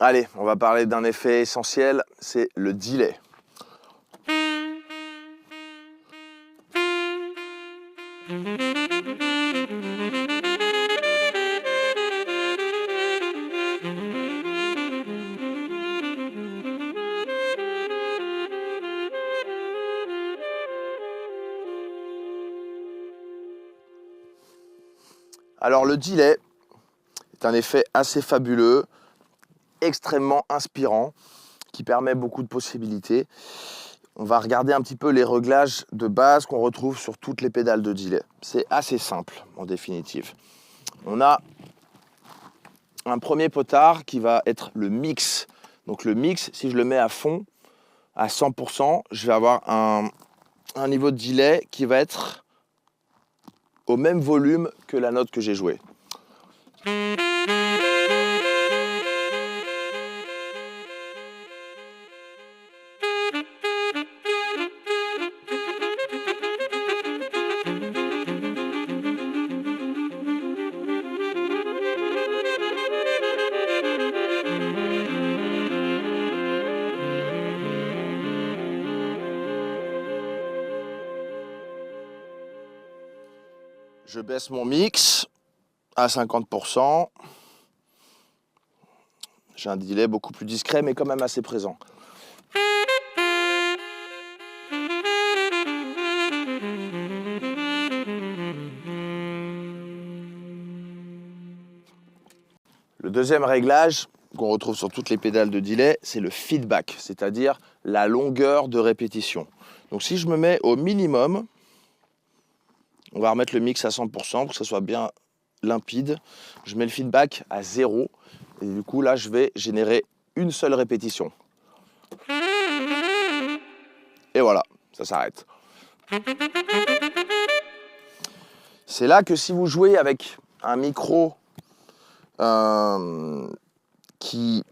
Allez, on va parler d'un effet essentiel, c'est le delay. Alors le delay est un effet assez fabuleux, extrêmement inspirant, qui permet beaucoup de possibilités. On va regarder un petit peu les réglages de base qu'on retrouve sur toutes les pédales de delay. C'est assez simple en définitive. On a un premier potard qui va être le mix. Donc le mix, si je le mets à fond, à 100%, je vais avoir un niveau de delay qui va être au même volume que la note que j'ai jouée. Je baisse mon mix à 50%. J'ai un delay beaucoup plus discret, mais quand même assez présent. Le deuxième réglage qu'on retrouve sur toutes les pédales de delay, c'est le feedback, c'est-à-dire la longueur de répétition. Donc si je me mets au minimum, on va remettre le mix à 100% pour que ça soit bien limpide. Je mets le feedback à 0 et du coup là je vais générer une seule répétition. Et voilà, ça s'arrête. C'est là que si vous jouez avec un micro qui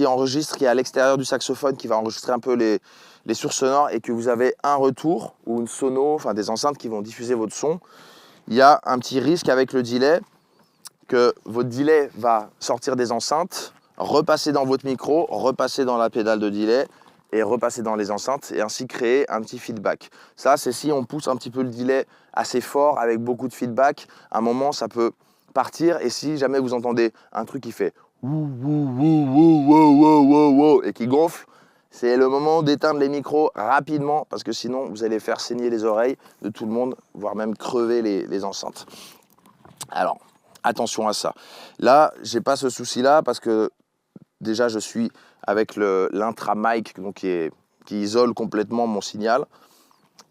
enregistre, qui est à l'extérieur du saxophone, qui va enregistrer un peu les sources sonores et que vous avez un retour ou une sono, enfin des enceintes qui vont diffuser votre son, il y a un petit risque avec le delay que votre delay va sortir des enceintes, repasser dans votre micro, repasser dans la pédale de delay et repasser dans les enceintes et ainsi créer un petit feedback. Ça, c'est si on pousse un petit peu le delay assez fort avec beaucoup de feedback, à un moment ça peut partir et si jamais vous entendez un truc qui fait et qui gonfle, c'est le moment d'éteindre les micros rapidement parce que sinon vous allez faire saigner les oreilles de tout le monde, voire même crever les enceintes. Alors, attention à ça. Là, j'ai pas ce souci-là parce que déjà je suis avec l'intra-mic qui isole complètement mon signal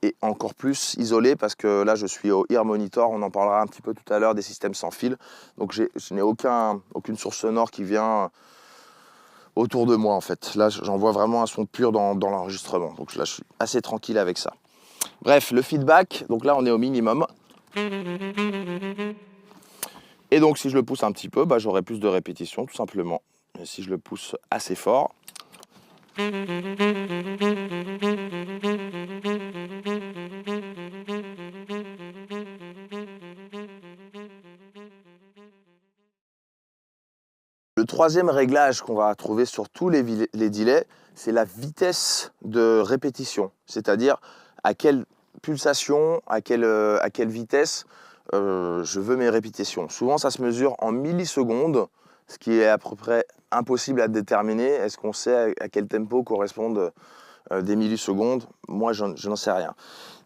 et encore plus isolé parce que là je suis au ear monitor, on en parlera un petit peu tout à l'heure des systèmes sans fil. Donc je n'ai aucune source sonore qui vient autour de moi en fait. Là j'envoie vraiment un son pur dans l'enregistrement. Donc là je suis assez tranquille avec ça. Bref, le feedback, donc là on est au minimum. Et donc si je le pousse un petit peu, j'aurai plus de répétitions tout simplement. Et si je le pousse assez fort, le troisième réglage qu'on va trouver sur tous les delays, c'est la vitesse de répétition. C'est-à-dire à quelle pulsation, à quelle vitesse je veux mes répétitions. Souvent, ça se mesure en millisecondes, ce qui est à peu près impossible à déterminer. Est-ce qu'on sait à quel tempo correspondent des millisecondes? Moi, je n'en sais rien.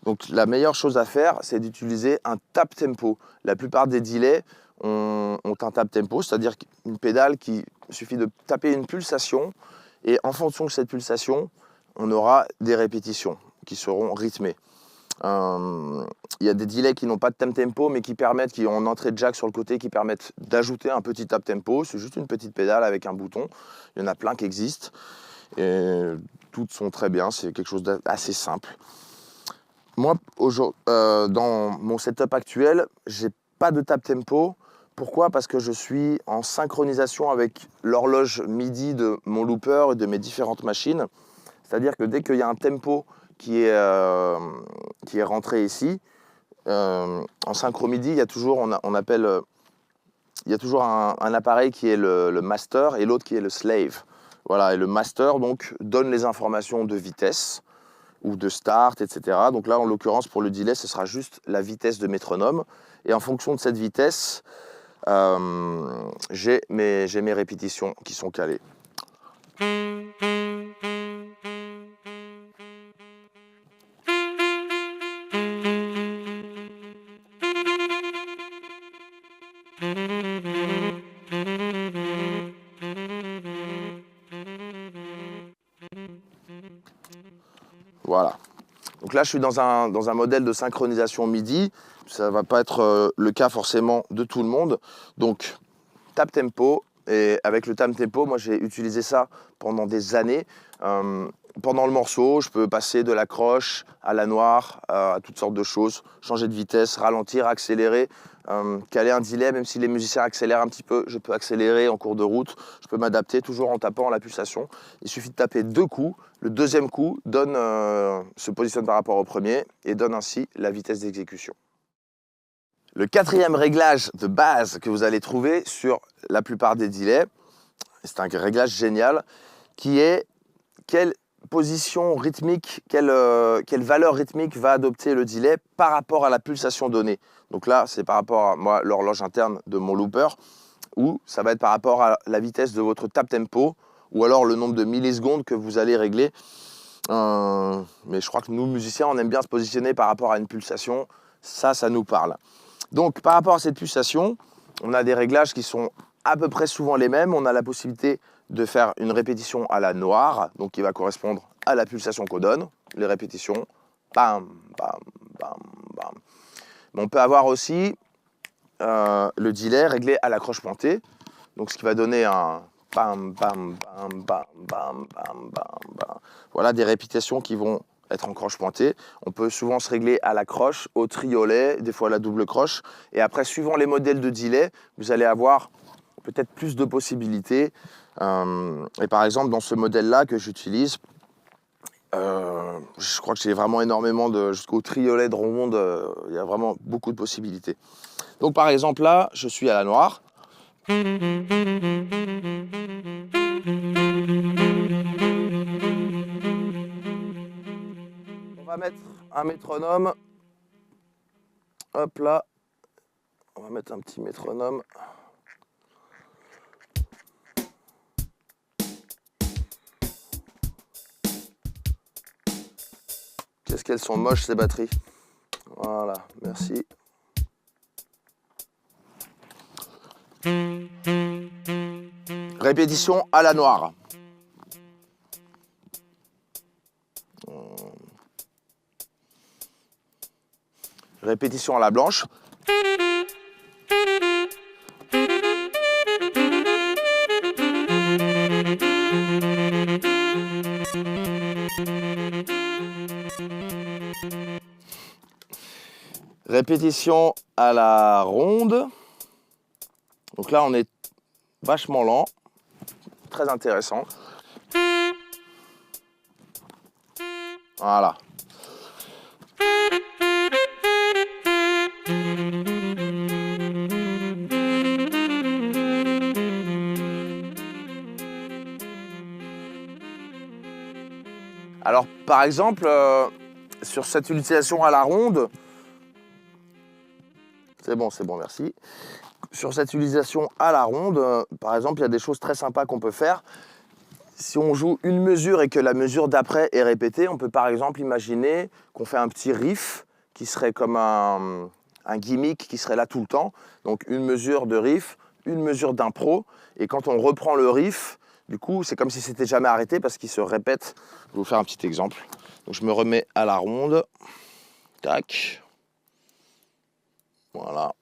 Donc, la meilleure chose à faire, c'est d'utiliser un tap tempo. La plupart des delays ont un tap tempo, c'est-à-dire une pédale qui suffit de taper une pulsation et en fonction de cette pulsation, on aura des répétitions qui seront rythmées. Il y a des delays qui n'ont pas de tap tempo mais qui ont une entrée de jack sur le côté qui permettent d'ajouter un petit tap tempo. C'est juste une petite pédale avec un bouton. Il y en a plein qui existent et toutes sont très bien. C'est quelque chose d'assez simple. Moi, dans mon setup actuel, j'ai pas de tap tempo. Pourquoi? Parce que je suis en synchronisation avec l'horloge MIDI de mon looper et de mes différentes machines. C'est-à-dire que dès qu'il y a un tempo qui est rentré ici, en synchro MIDI, il y a toujours, on appelle il y a toujours un appareil qui est le master et l'autre qui est le slave. Voilà, et le master donc donne les informations de vitesse ou de start, etc. Donc là, en l'occurrence, pour le delay, ce sera juste la vitesse de métronome. Et en fonction de cette vitesse, j'ai mes répétitions qui sont calées. Voilà. Donc là, je suis dans un modèle de synchronisation MIDI. Ça ne va pas être le cas forcément de tout le monde. Donc, tap tempo. Et avec le tap tempo, moi, j'ai utilisé ça pendant des années. Pendant le morceau, je peux passer de la croche à la noire, à toutes sortes de choses. Changer de vitesse, ralentir, accélérer, caler un delay. Même si les musiciens accélèrent un petit peu, je peux accélérer en cours de route. Je peux m'adapter toujours en tapant la pulsation. Il suffit de taper 2 coups. Le deuxième coup se positionne par rapport au premier et donne ainsi la vitesse d'exécution. Le quatrième réglage de base que vous allez trouver sur la plupart des delays, c'est un réglage génial, qui est quelle position rythmique, quelle valeur rythmique va adopter le delay par rapport à la pulsation donnée. Donc là, c'est par rapport à moi, l'horloge interne de mon looper, ou ça va être par rapport à la vitesse de votre tap tempo, ou alors le nombre de millisecondes que vous allez régler. Mais je crois que nous, musiciens, on aime bien se positionner par rapport à une pulsation. Ça nous parle. Donc, par rapport à cette pulsation, on a des réglages qui sont à peu près souvent les mêmes. On a la possibilité de faire une répétition à la noire, donc qui va correspondre à la pulsation qu'on donne. Les répétitions, bam, bam, bam, bam. Mais on peut avoir aussi le delay réglé à la croche pointée, donc ce qui va donner un bam, bam, bam, bam, bam, bam, bam, bam. Voilà des répétitions qui vont être en croche pointée. On peut souvent se régler à la croche, au triolet, des fois à la double croche. Et après, suivant les modèles de delay, vous allez avoir peut-être plus de possibilités. Et par exemple, dans ce modèle-là que j'utilise, je crois que j'ai vraiment énormément jusqu'au triolet de ronde, il y a vraiment beaucoup de possibilités. Donc par exemple là, je suis à la noire. On va mettre un métronome. Hop là. On va mettre un petit métronome. Qu'est-ce qu'elles sont moches ces batteries. Voilà, merci. Répétition à la noire. Répétition à la blanche. Répétition à la ronde. Donc là, on est vachement lent. Très intéressant. Voilà. Alors, par exemple, sur cette utilisation à la ronde, c'est bon, merci. Sur cette utilisation à la ronde, par exemple, il y a des choses très sympas qu'on peut faire. Si on joue une mesure et que la mesure d'après est répétée, on peut par exemple imaginer qu'on fait un petit riff qui serait comme un gimmick qui serait là tout le temps. Donc une mesure de riff, une mesure d'impro. Et quand on reprend le riff, du coup, c'est comme si c'était jamais arrêté parce qu'il se répète. Je vais vous faire un petit exemple. Donc je me remets à la ronde. Tac. Voilà.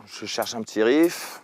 Je cherche un petit riff.